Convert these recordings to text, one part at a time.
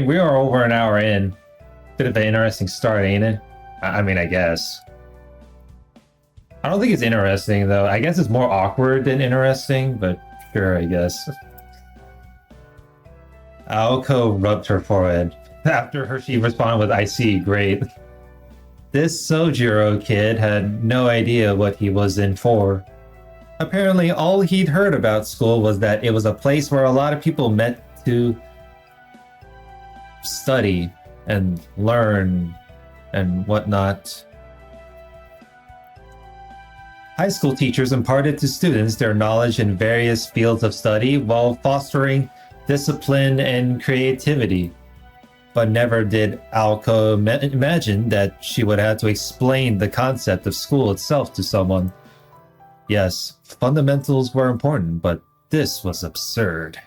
we are over an hour in. Bit of an interesting start, ain't it? I mean, I guess. I don't think it's interesting, though. I guess it's more awkward than interesting, but sure, I guess. Aoko rubbed her forehead. After she responded with, I see, great. This Soujuurou kid had no idea what he was in for. Apparently, all he'd heard about school was that it was a place where a lot of people met to study and learn and whatnot. High school teachers imparted to students their knowledge in various fields of study while fostering discipline and creativity. But never did Aoko imagine that she would have to explain the concept of school itself to someone. Yes, fundamentals were important, but this was absurd.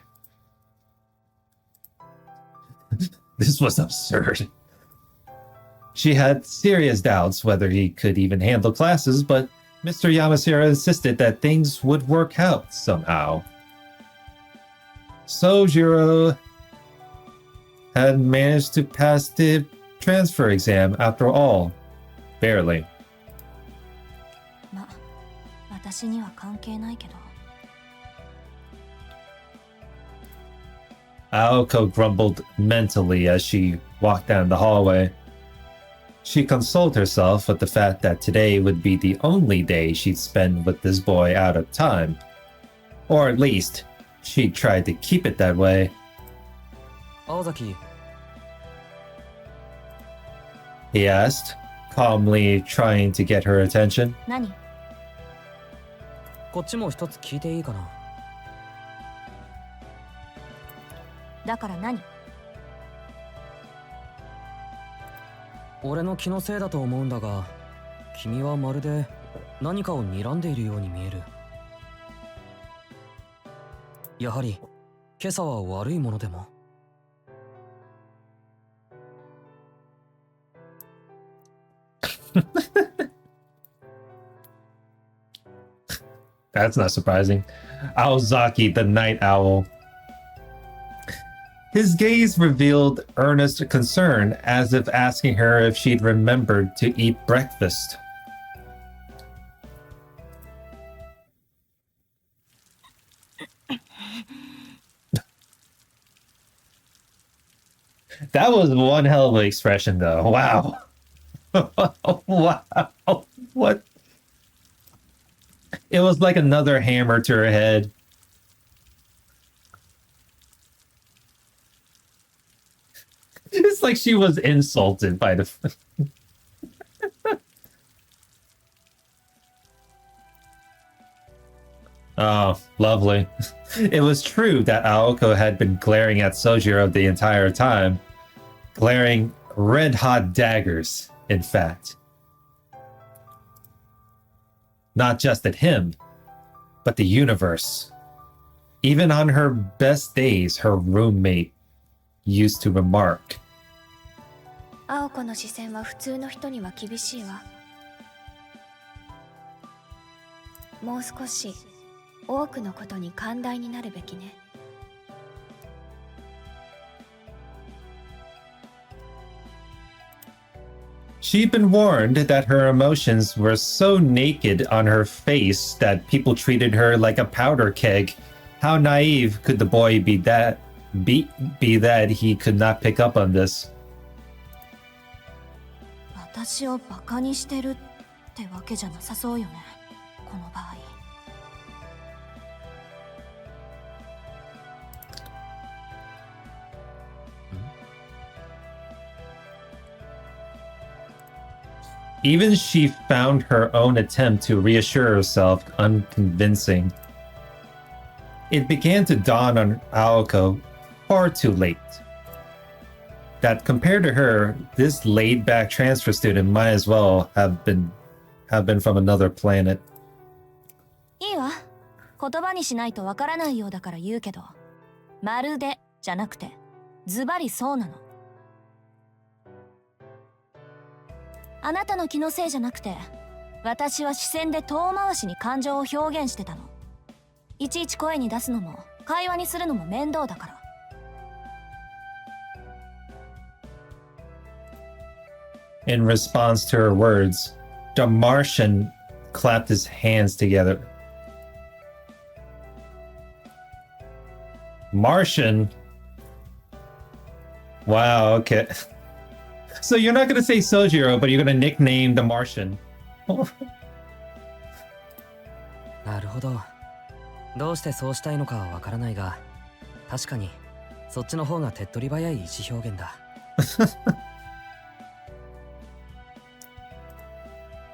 This was absurd. She had serious doubts whether he could even handle classes, but Mr. Yamasura insisted that things would work out somehow. Soujuurou had managed to pass the transfer exam after all. Barely. Aoko grumbled mentally as she walked down the hallway. She consoled herself with the fact that today would be the only day she'd spend with this boy out of time. Or at least, she tried to keep it that way. Ozaki. He asked, calmly trying to get her attention. 何? こっちも一つ聞いていいかな? だから何? 俺の気のせいだと思うんだが、君はまるで何かを睨んでいるように見える。やはり今朝は悪いものでも。That's not surprising. Aozaki, the night owl. His gaze revealed earnest concern, as if asking her if she'd remembered to eat breakfast. That was one hell of an expression, though. Wow. Wow. What? It was like another hammer to her head. It's like she was insulted by the... Oh, lovely. It was true that Aoko had been glaring at Soujuurou the entire time. Glaring red-hot daggers, in fact. Not just at him, but the universe. Even on her best days, her roommate used to remark. 青子の視線は普通の人には厳しいわ。もう少し多くのことに寛大になるべきね。She'd been warned that her emotions were so naked on her face that people treated her like a powder keg. How naive could the boy be that he could not pick up on this? 私をバカにしてるってわけじゃなさそうよね、この場合。Even she found her own attempt to reassure herself unconvincing. It began to dawn on Aoko far too late that compared to her, this laid-back transfer student might as well have been from another planet. いいわ。言葉にしないとわからないようだから言うけど、まるでじゃなくて、ズバリそうなの。あなたの気のせいじゃなくて、私は視線で遠回しに感情を表現してたの。いちいち声に出すのも会話にするのも面倒だから。in response to her words. The Martian clapped his hands together. Martian? Wow, okay. So you're not gonna say Soujuurou, but you're gonna nickname the Martian. なるほど。どうしてそうしたいのかはわからないが、確かにそっちの方が手っ取り早い意思表現だ。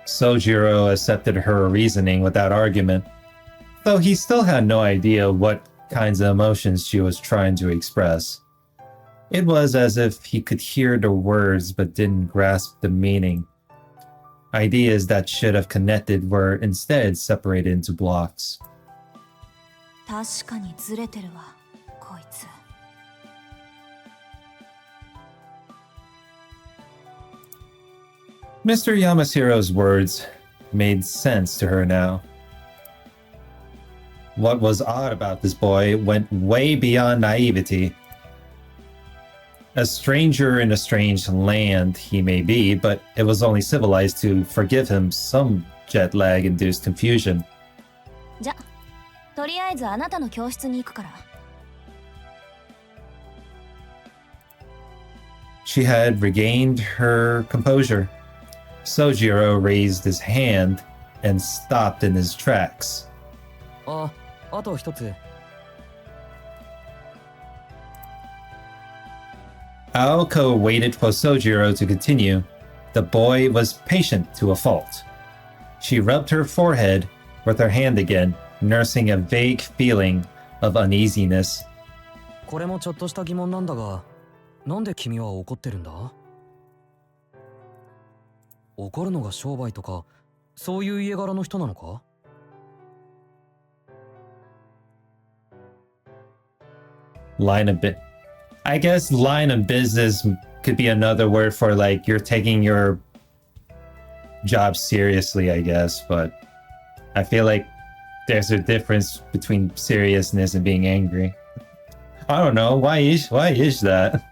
Soujuurou accepted her reasoning without argument, though he still had no idea what kinds of emotions she was trying to express. It was as if he could hear the words but didn't grasp the meaning. Ideas that should have connected were instead separated into blocks. 確かにずれてるわ、こいつ。Mr. Yamasiro's words made sense to her now. What was odd about this boy went way beyond naivety. A stranger in a strange land he may be, but it was only civilized to forgive him some jet lag-induced confusion. じゃ、とりあえずあなたの教室に行くから。She had regained her composure. Soujuurou raised his hand and stopped in his tracks. あと一つ。Aoko waited for Soujuurou to continue. The boy was patient to a fault. She rubbed her forehead with her hand again, nursing a vague feeling of uneasiness. これもちょっとした疑問なんだが、なんで君は怒ってるんだ？怒るのが商売とか、そういう家柄の人なのか？ Line of bit. I guess line of business could be another word for like you're taking your job seriously, I guess, but I feel like there's a difference between seriousness and being angry. I don't know. Why is that?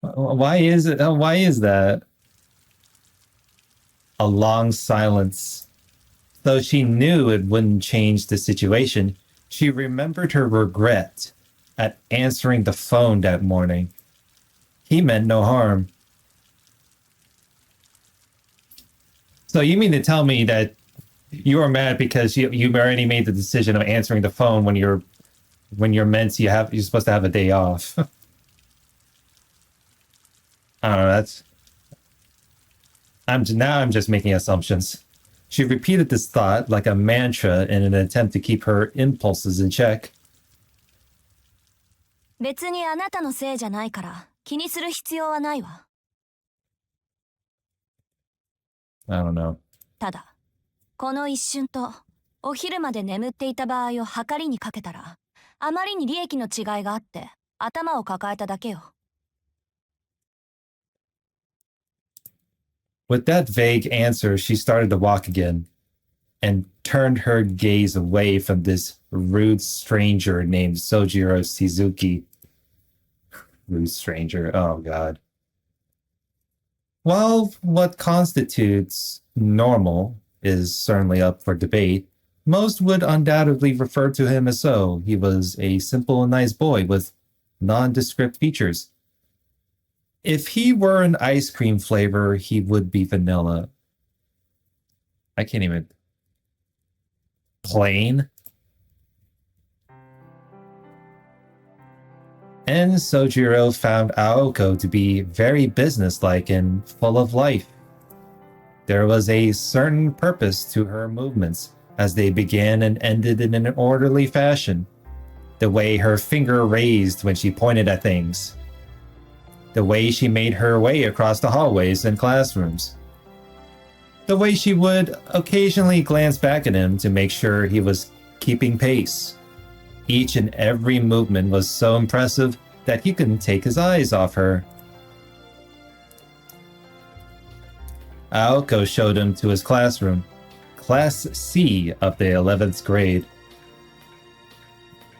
Why is it? Why is that? A long silence. Though she knew it wouldn't change the situation, she remembered her regret at answering the phone that morning. He meant no harm. So you mean to tell me that you were mad because you already made the decision of answering the phone when you're meant to you're supposed to have a day off? I don't know, I'm just making assumptions. She repeated this thought like a mantra in an attempt to keep her impulses in check. 別にあなたのせいじゃないから気にする必要はないわ。I don't know. ただ、この一瞬とお昼まで眠っていた場合を計りにかけたら、あまりに利益の違いがあって頭を抱えただけよ。With that vague answer, she started to walk again and turned her gaze away from this rude stranger named Soujuurou Shizuki. Rude stranger, oh god. While what constitutes normal is certainly up for debate, most would undoubtedly refer to him as so. He was a simple and nice boy with nondescript features. If he were an ice cream flavor, he would be vanilla. I can't even... Plain? And Soujuurou found Aoko to be very businesslike and full of life. There was a certain purpose to her movements as they began and ended in an orderly fashion. The way her finger raised when she pointed at things. The way she made her way across the hallways and classrooms. The way she would occasionally glance back at him to make sure he was keeping pace. Each and every movement was so impressive that he couldn't take his eyes off her. Aoko showed him to his classroom, Class C of the 11th grade.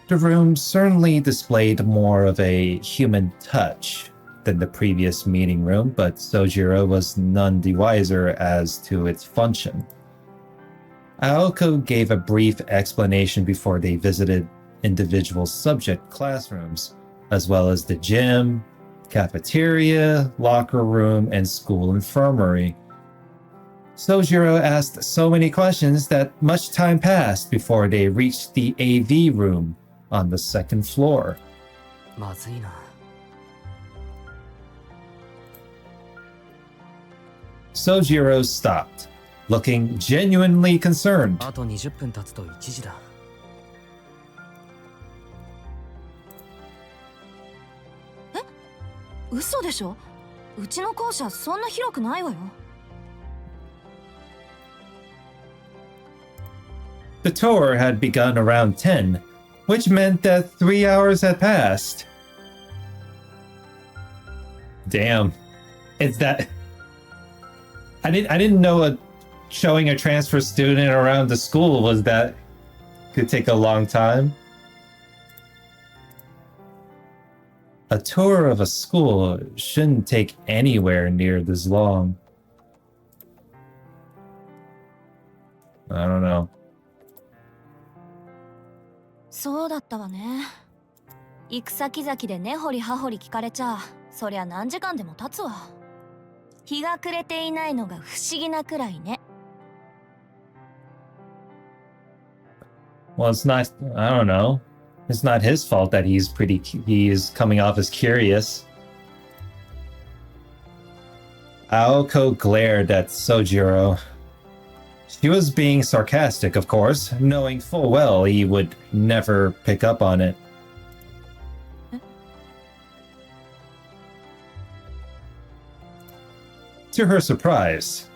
The room certainly displayed more of a human touch than the previous meeting room, but Soujuurou was none the wiser as to its function. Aoko gave a brief explanation before they visited individual subject classrooms, as well as the gym, cafeteria, locker room, and school infirmary. Soujuurou asked so many questions that much time passed before they reached the AV room on the second floor. まずいな。Soujuurou stopped, looking genuinely concerned. あと20分経つと1時だ。嘘でしょ？うちの校舎そんな広くないわよ。The tour had begun around 10, which meant that 3 hours had passed. Damn. It's that... I didn't know showing a transfer student around the school was that... could take a long time. A tour of a school shouldn't take anywhere near this long. I don't know. そうだったわね。行く先々で根掘り葉掘り聞かれちゃ、そりゃ何時間でも経つわ。日が暮れていないのが不思議なくらいね。Well, it's not, I don't know. It's not his fault that he is coming off as curious. Aoko glared at Soujuurou. She was being sarcastic, of course, knowing full well he would never pick up on it. To her surprise,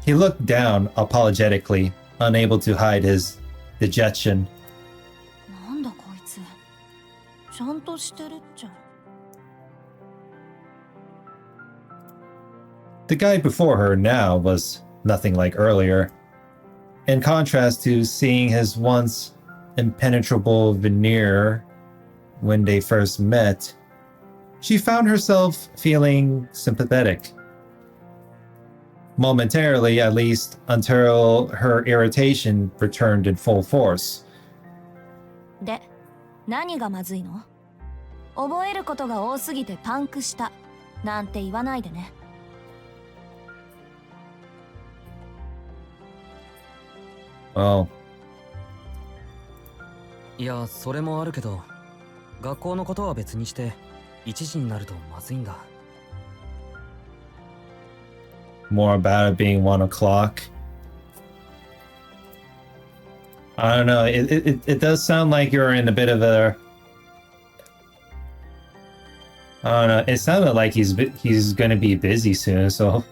he looked down apologetically, unable to hide his dejection. なんだこいつ。ちゃんとしてるっちゃ。The guy before her now was nothing like earlier. In contrast to seeing his once impenetrable veneer when they first met, she found herself feeling sympathetic. Momentarily, at least, until her irritation returned in full force. で、何がまずいの？覚えることが多すぎてパンクしたなんて言わないでね。Well, いや、それもあるけど、学校のことは別にして1時になるとまずいんだ。more about it being 1 o'clock. I don't know. It does sound like you're in a bit of a... I don't know. It sounded like he's going to be busy soon, so...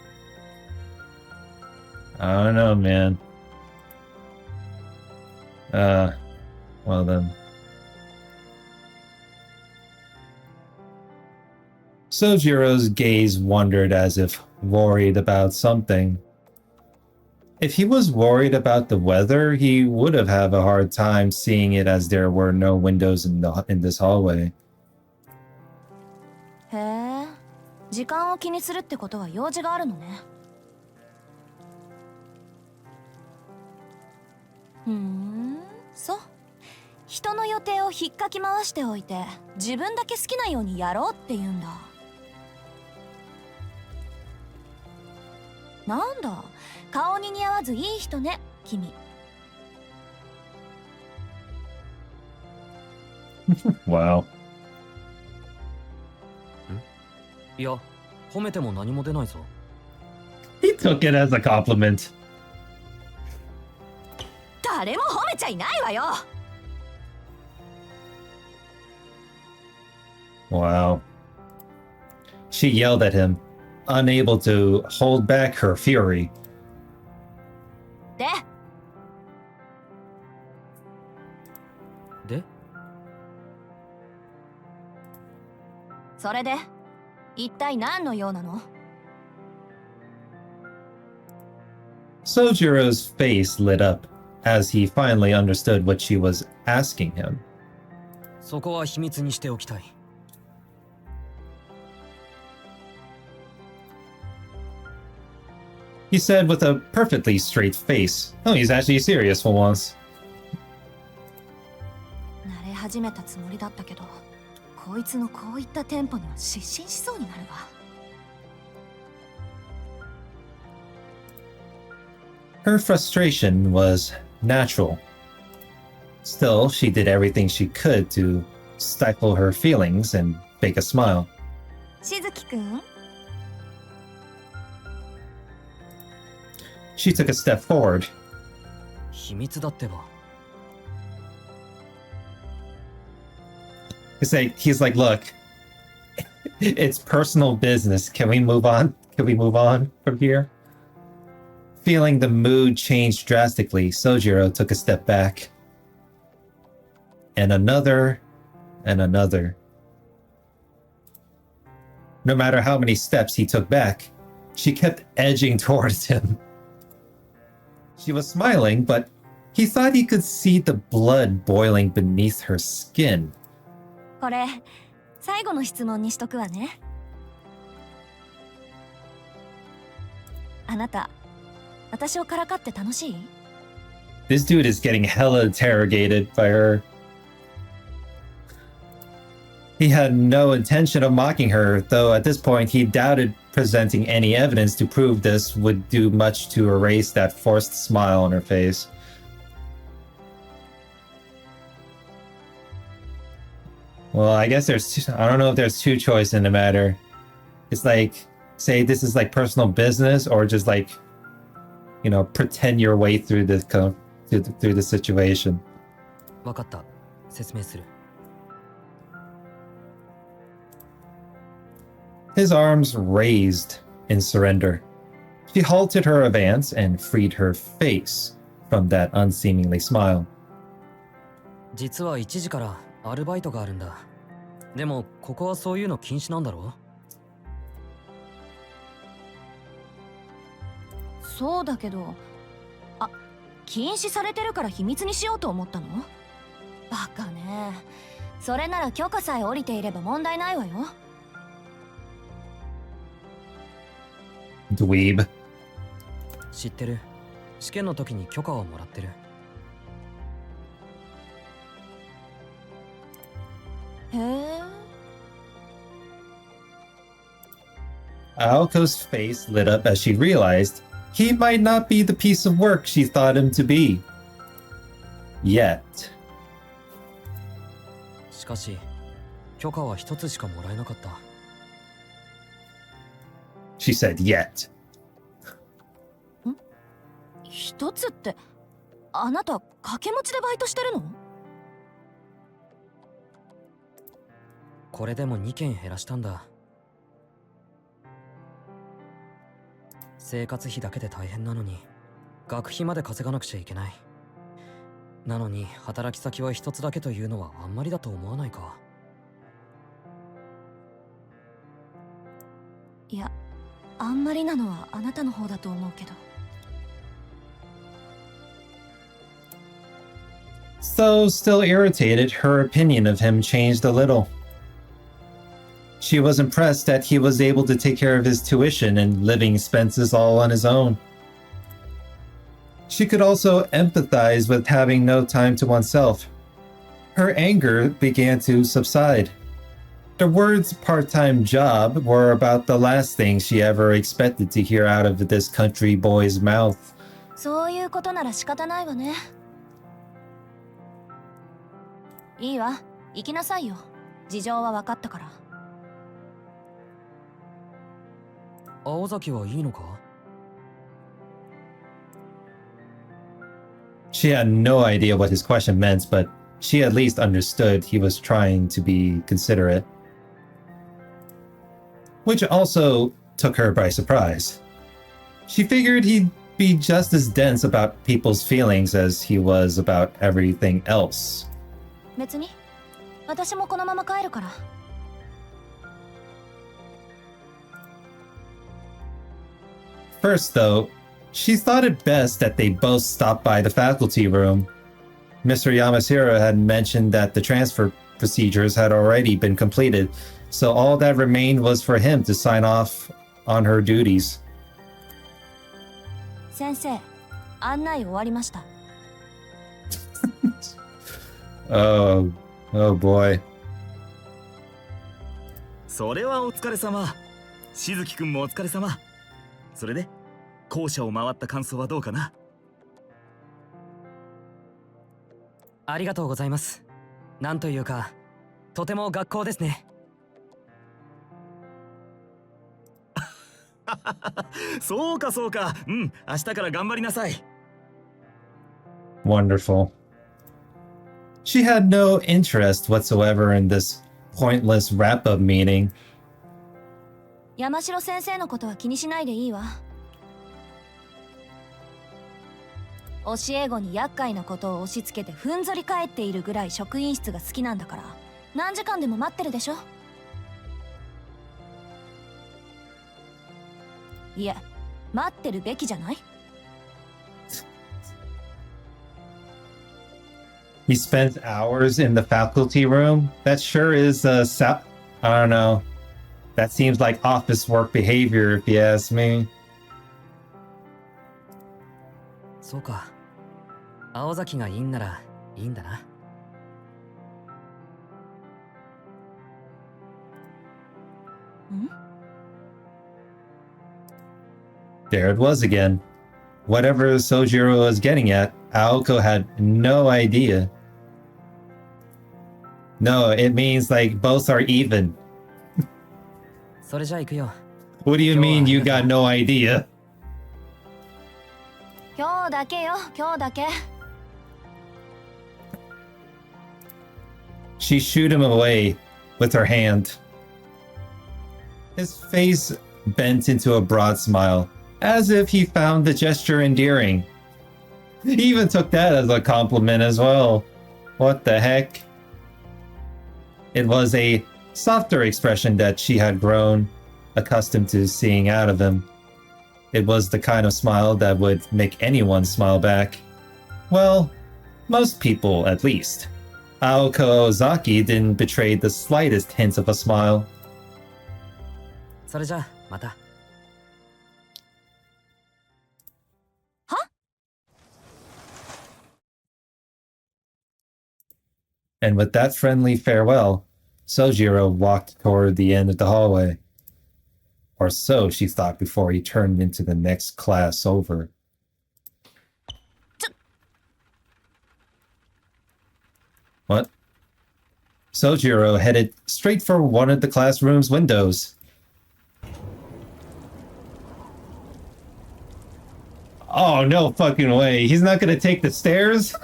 I don't know, man. Well then. Soujurou's gaze wandered as if worried about something. If he was worried about the weather, he would have had a hard time seeing it as there were no windows in this hallway. へえ、時間を気にするってことは用事があるのね。そう。人の予定を引っかき回しておいて、自分だけ好きなようにやろうって言うんだ。なんだ、顔に似合わずいい人ね、君。Wow. いや、褒めても何も出ないぞ。He took it as a compliment. 誰も褒めちゃいないわよ。Wow. She yelled at him, unable to hold back her fury. で、で、それで、一体何の用なの？ Soujurou's face lit up as he finally understood what she was asking him. そこは秘密にしておきたい。He said with a perfectly straight face. Oh, he's actually serious for once. 慣れ始めたつもりだったけど、こいつのこういったテンポには失神しそうになるわ。Her frustration was natural. Still, she did everything she could to stifle her feelings and fake a smile. しずきくん、 She took a step forward. 秘密だってば。He's like, look, it's personal business. Can we move on? Can we move on from here? Feeling the mood change drastically, Soujuurou took a step back. And another, and another. No matter how many steps he took back, she kept edging towards him. She was smiling, but he thought he could see the blood boiling beneath her skin. これ最後の質問にしとくわね。あなた、私をからかって楽しい？ This dude is getting hella interrogated by her. He had no intention of mocking her, though at this point he doubted presenting any evidence to prove this would do much to erase that forced smile on her face. Well, I guess I don't know if there's two choices in the matter. It's like, say this is like personal business, or just like, you know, pretend your way through this through the situation. わかった。説明する。His arms raised in surrender. She halted her advance and freed her face from that unseemly smile. 実は1時からアルバイトがあるんだ。でもここはそういうの禁止なんだろ？そうだけど、あ、禁止されてるから秘密にしようと思ったの？バカね。それなら許可さえ下りていれば問題ないわよ。Dweeb. 知ってる。試験の時に許可をもらってる。へえ。Aoko's face lit up as she realized he might not be the piece of work she thought him to be. Yet. しかし、許可は一つしかもらえなかった。She said yet. 一つって、あなた掛け持ちでバイトしてるの？これでも2件減らしたんだ。生活費だけで大変なのに、学費まで稼がなくちゃいけない。なのに働き先は一つだけというのはあんまりだと思わないか？いや、あんまりなのはあなたの方だと思うけど。Though still irritated, her opinion of him changed a little. She was impressed that he was able to take care of his tuition and living expenses all on his own. She could also empathize with having no time to oneself. Her anger began to subside. The words part-time job were about the last thing she ever expected to hear out of this country boy's mouth. そういうことなら仕方ないわね。いいわ、行きなさいよ。事情は分かったから。青崎はいいのか？ She had no idea what his question meant, but she at least understood he was trying to be considerate. Which also took her by surprise. She figured he'd be just as dense about people's feelings as he was about everything else. 別に、私もこのまま帰るから。First, though, She thought it best that they both stop by the faculty room. Mr. Yamashiro had mentioned that the transfer procedures had already been completed, so all that remained was for him to sign off on her duties. 先生、案内終わりました。Oh boy. それはお疲れ様。しずきくんもお疲れ様。それで校舎を回った感想はどうかな。ありがとうございます。なんというか、とても学校ですね。そうかそうか。うん、明日から頑張りなさい。Wonderful. She had no interest whatsoever in this pointless wrap-up meeting. 山城先生のことは気にしないでいいわ。教え子に厄介なことを押し付けてふんぞり返っているぐらい職員室が好きなんだから、何時間でも待ってるでしょ。いや、待ってるべきじゃない？ He spent hours in the faculty room. That sure is I don't know. That seems like office work behavior, if you ask me. そうか。青崎がいいんならいいんだな。ん？ There it was again. Whatever Soujuurou was getting at, Aoko had no idea. No, it means like both are even. それじゃあ行くよ。What do you mean you got no idea? 今日だけよ、今日だけ。She shooed him away with her hand. His face bent into a broad smile, as if he found the gesture endearing. He even took that as a compliment as well. What the heck? It was a softer expression that she had grown accustomed to seeing out of him. It was the kind of smile that would make anyone smile back. Well, most people at least. Aoko Ozaki didn't betray the slightest hint of a smile. それじゃあまた。は？ And with that friendly farewell, Soujuurou walked toward the end of the hallway. Or so she thought before he turned into the next class over. What? Soujuurou headed straight for one of the classroom's windows. Oh, no fucking way. He's not gonna take the stairs?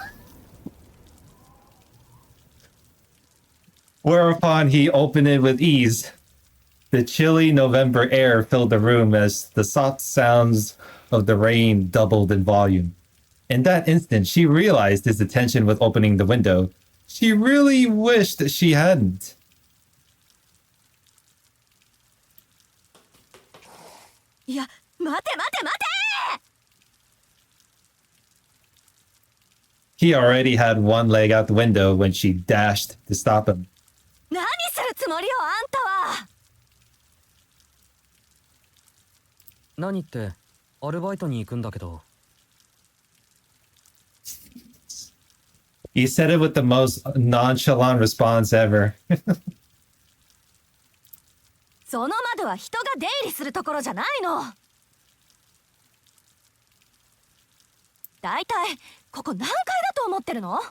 Whereupon he opened it with ease. The chilly November air filled the room as the soft sounds of the rain doubled in volume. In that instant, she realized his intention with opening the window. She really wished she hadn't. いや、待て待て待て！ He already had one leg out the window when she dashed to stop him. 何するつもりよ、あんたは！何ってアルバイトに行くんだけど。He said it with the most nonchalant response ever. その窓は人が出入りするところじゃないの。だいたいここ何階だと思ってるの？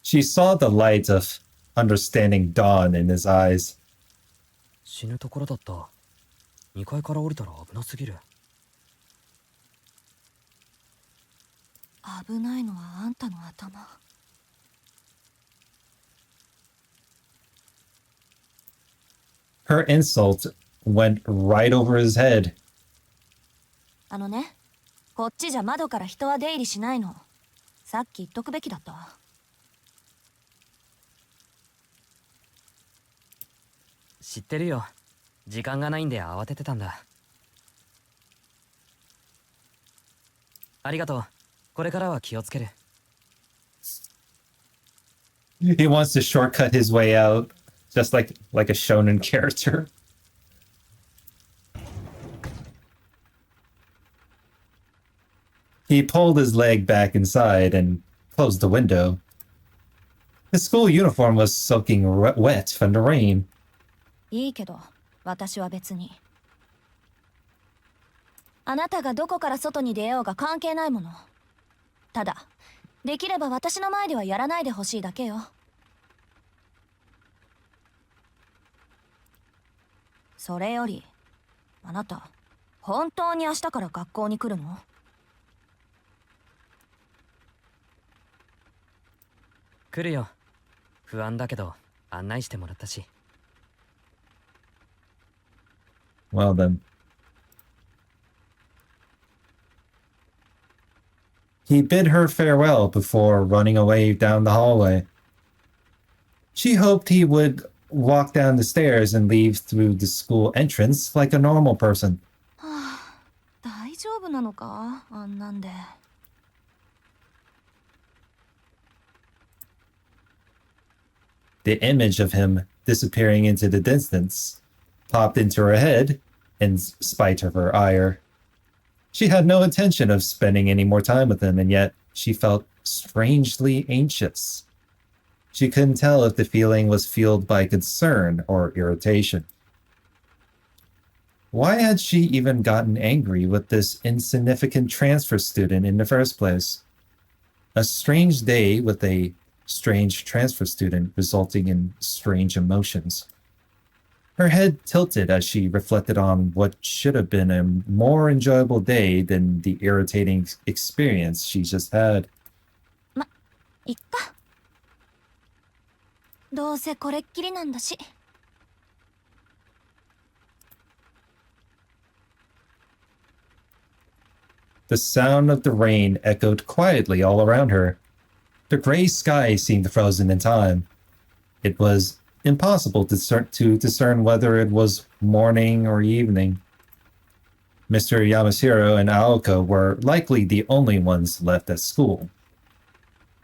She saw the light of understanding dawn in his eyes. 死ぬところだった。2階から降りたら危なすぎる。危ないのはあんたの頭。Her insult went right over his head. あのね、こっちじゃ窓から人は出入りしないの。さっき言っとくべきだったわ。知ってるよ。時間がないんで慌ててたんだ。ありがとう。これからは気をつける。He wants to shortcut his way out, just like a shonen character. He pulled his leg back inside and closed the window. His school uniform was soaking wet from the rain. いいけど、私は別に。あなたがどこから外に出ようが関係ないもの。ただ、できれば私の前ではやらないでほしいだけよ。それより、あなた、本当に明日から学校に来るの？来るよ。不安だけど案内してもらったし。Well then. He bid her farewell before running away down the hallway. She hoped he would walk down the stairs and leave through the school entrance like a normal person. はあ、大丈夫なのか？あんなんで。The image of him disappearing into the distance popped into her head in spite of her ire. She had no intention of spending any more time with him, and yet she felt strangely anxious. She couldn't tell if the feeling was fueled by concern or irritation. Why had she even gotten angry with this insignificant transfer student in the first place? A strange day with a strange transfer student resulting in strange emotions. Her head tilted as she reflected on what should have been a more enjoyable day than the irritating experience she just had. いっか。どうせこれっきりなんだし。The sound of the rain echoed quietly all around her. The gray sky seemed frozen in time. It was impossible to discern whether it was morning or evening. Mr. Yamashiro and Aoko were likely the only ones left at school.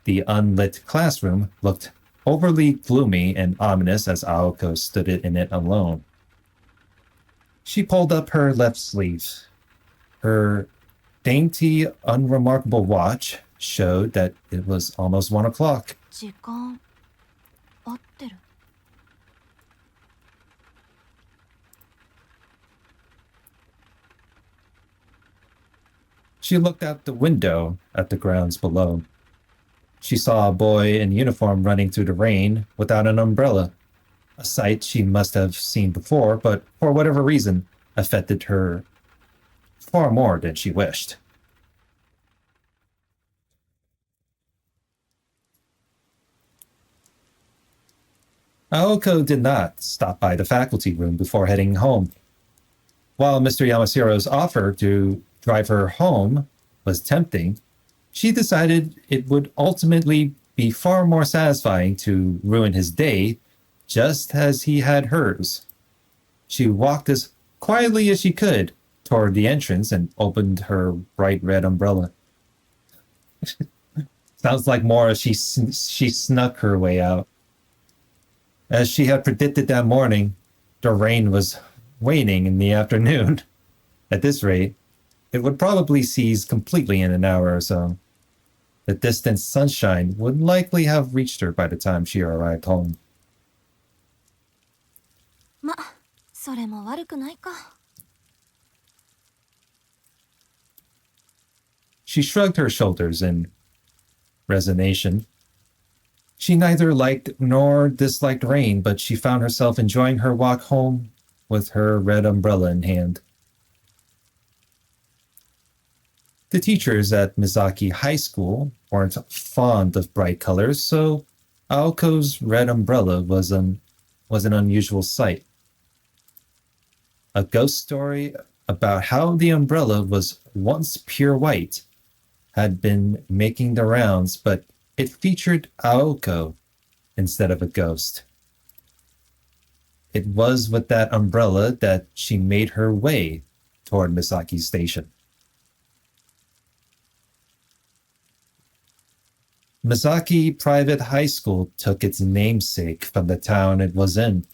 The unlit classroom looked overly gloomy and ominous as Aoko stood in it alone. She pulled up her left sleeve. Her dainty, unremarkable watch showed that it was almost 1 o'clock. 時間合ってる。She looked out the window at the grounds below. She saw a boy in uniform running through the rain without an umbrella, a sight she must have seen before, but for whatever reason, affected her far more than she wished. Aoko did not stop by the faculty room before heading home. While Mr. Yamashiro's offer to drive her home was tempting, she decided it would ultimately be far more satisfying to ruin his day just as he had hers. She walked as quietly as she could toward the entrance and opened her bright red umbrella. Sounds like more she snuck her way out. As she had predicted that morning, the rain was waning in the afternoon. At this rate, it would probably cease completely in an hour or so. The distant sunshine would likely have reached her by the time she arrived home. ま、それも悪くないか。She shrugged her shoulders in resignation. She neither liked nor disliked rain, but she found herself enjoying her walk home with her red umbrella in hand. The teachers at Mizaki High School weren't fond of bright colors, so Aoko's red umbrella was an unusual sight. A ghost story about how the umbrella was once pure white had been making the rounds, but it featured Aoko instead of a ghost. it was with that umbrella that she made her way toward Misaki's station. Misaki Private High School took its namesake from the town it was in.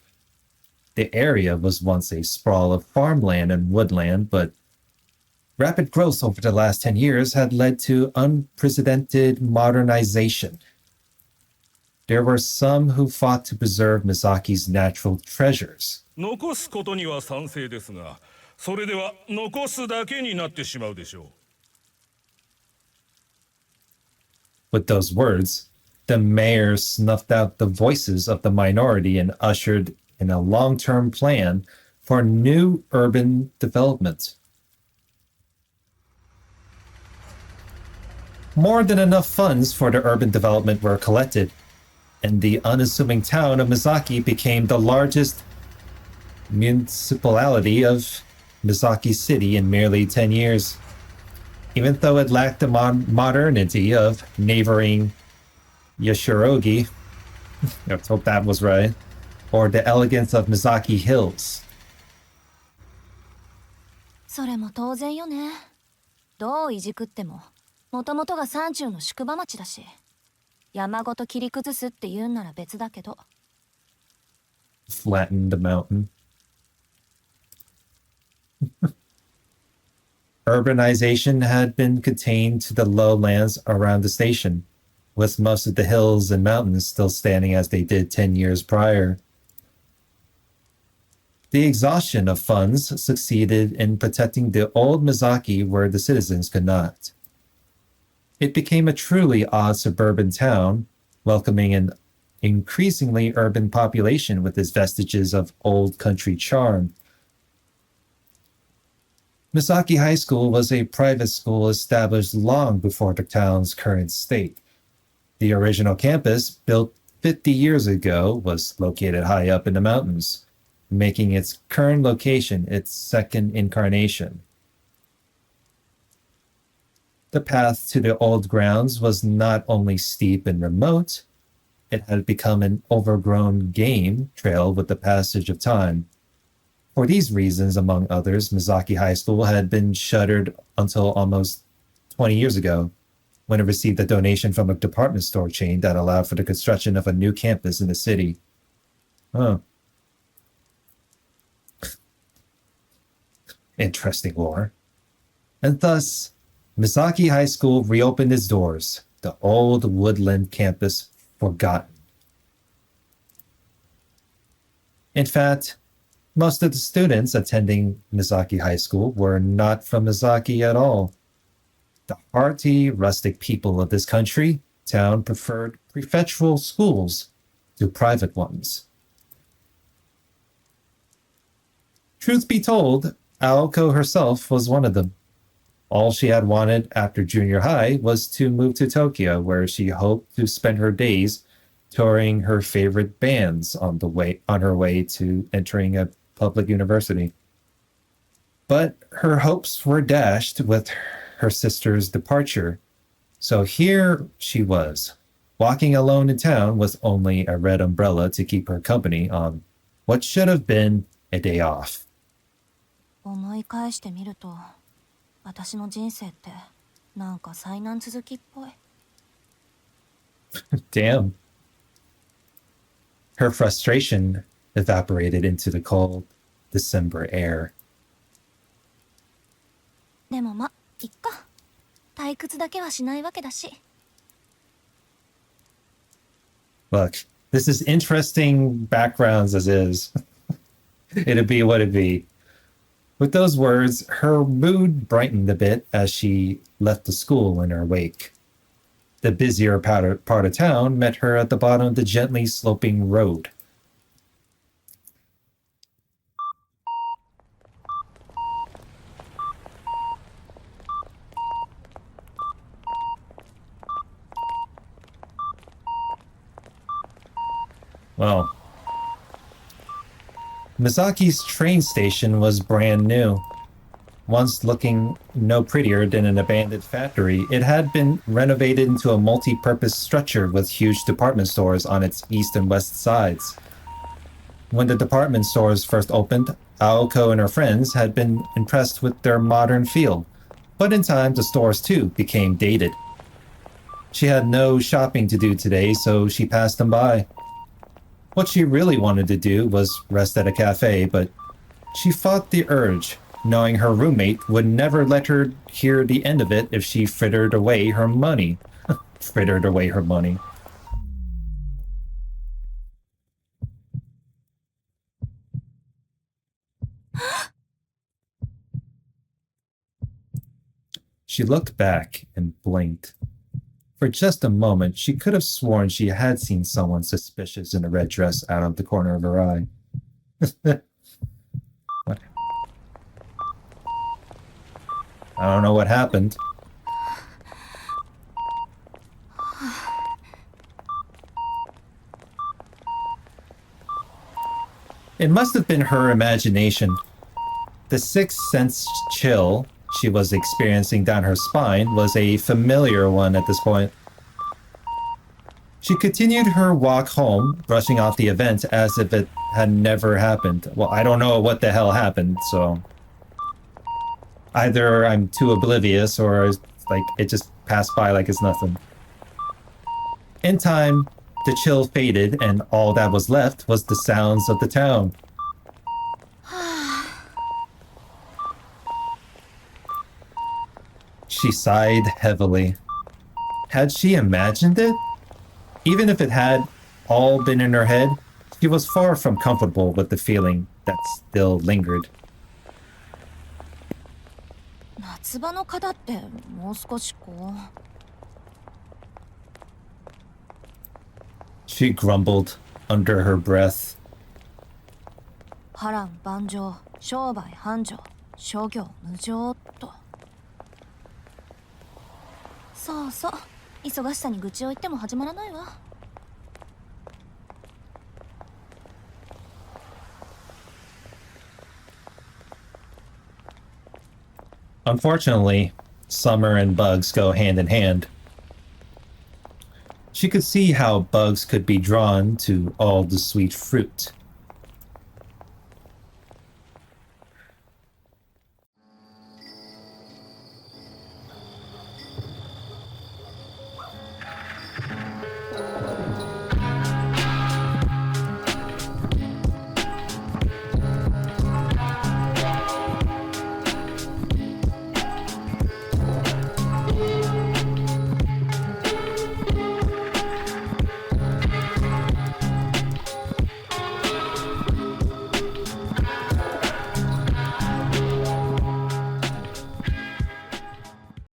The area was once a sprawl of farmland and woodland, but rapid growth over the last 10 years had led to unprecedented modernization. There were some who fought to preserve Misaki's natural treasures. 残すことには賛成ですが、それでは残すだけになってしまうでしょう。With those words, the mayor snuffed out the voices of the minority and ushered in a long-term plan for new urban development. More than enough funds for the urban development were collected, and the unassuming town of Misaki became the largest municipality of Misaki City in merely 10 years. Even though it lacked the modernity of neighboring Yashirogi, let's hope that was right, or the elegance of Misaki Hills. それも当然よね。どういじくっても、もともとが山中の宿場町だし、山ごと切り崩すって言うんなら別だけど。Flatten the mountain. Urbanization had been contained to the lowlands around the station, with most of the hills and mountains still standing as they did 10 years prior. The exhaustion of funds succeeded in protecting the old Misaki where the citizens could not. It became a truly odd suburban town, welcoming an increasingly urban population with its vestiges of old country charm. Misaki High School was a private school established long before the town's current state. The original campus, built 50 years ago, was located high up in the mountains, making its current location its second incarnation. The path to the old grounds was not only steep and remote, it had become an overgrown game trail with the passage of time. For these reasons, among others, Misaki High School had been shuttered until almost 20 years ago, when it received a donation from a department store chain that allowed for the construction of a new campus in the city. Huh. Interesting lore. And thus, Misaki High School reopened its doors, the old woodland campus forgotten. In fact, most of the students attending Misaki High School were not from Misaki at all. The hearty, rustic people of this town preferred prefectural schools to private ones. Truth be told, Aoko herself was one of them. All she had wanted after junior high was to move to Tokyo, where she hoped to spend her days touring her favorite bands on her way to entering a public university. But her hopes were dashed with her sister's departure. So here she was, walking alone in town with only a red umbrella to keep her company on what should have been a day off. 思い返してみると、私の人生ってなんか災難続きっぽい。Damn. Her frustration evaporated into the cold December air. でもま、いっか。退屈だけはしないわけだし。Look, this is interesting backgrounds as is. It'd be what it'd be. With those words, her mood brightened a bit as she left the school in her wake. The busier part of town met her at the bottom of the gently sloping road. Well, Misaki's train station was brand new. Once looking no prettier than an abandoned factory, it had been renovated into a multi-purpose structure with huge department stores on its east and west sides. When the department stores first opened, Aoko and her friends had been impressed with their modern feel, but in time the stores too became dated. She had no shopping to do today, so she passed them by. What she really wanted to do was rest at a cafe, but she fought the urge, knowing her roommate would never let her hear the end of it if she frittered away her money. Frittered away her money. She looked back and blinked. For just a moment, she could have sworn she had seen someone suspicious in a red dress out of the corner of her eye. What? I don't know what happened. It must have been her imagination. The sixth sense chill she was experiencing down her spine was a familiar one at this point. She continued her walk home, brushing off the event as if it had never happened. Well, I don't know what the hell happened, so either I'm too oblivious or like it just passed by like it's nothing. In time, the chill faded and all that was left was the sounds of the town. She sighed heavily. Had she imagined it? Even if it had all been in her head, she was far from comfortable with the feeling that still lingered. 夏場の方ってもう少しこう She grumbled under her breath. 波乱万丈、商売繁盛、諸行無常と。そうそう、忙しさに愚痴を言っても始まらないわ。Unfortunately, summer and bugs go hand in hand. She could see how bugs could be drawn to all the sweet fruit,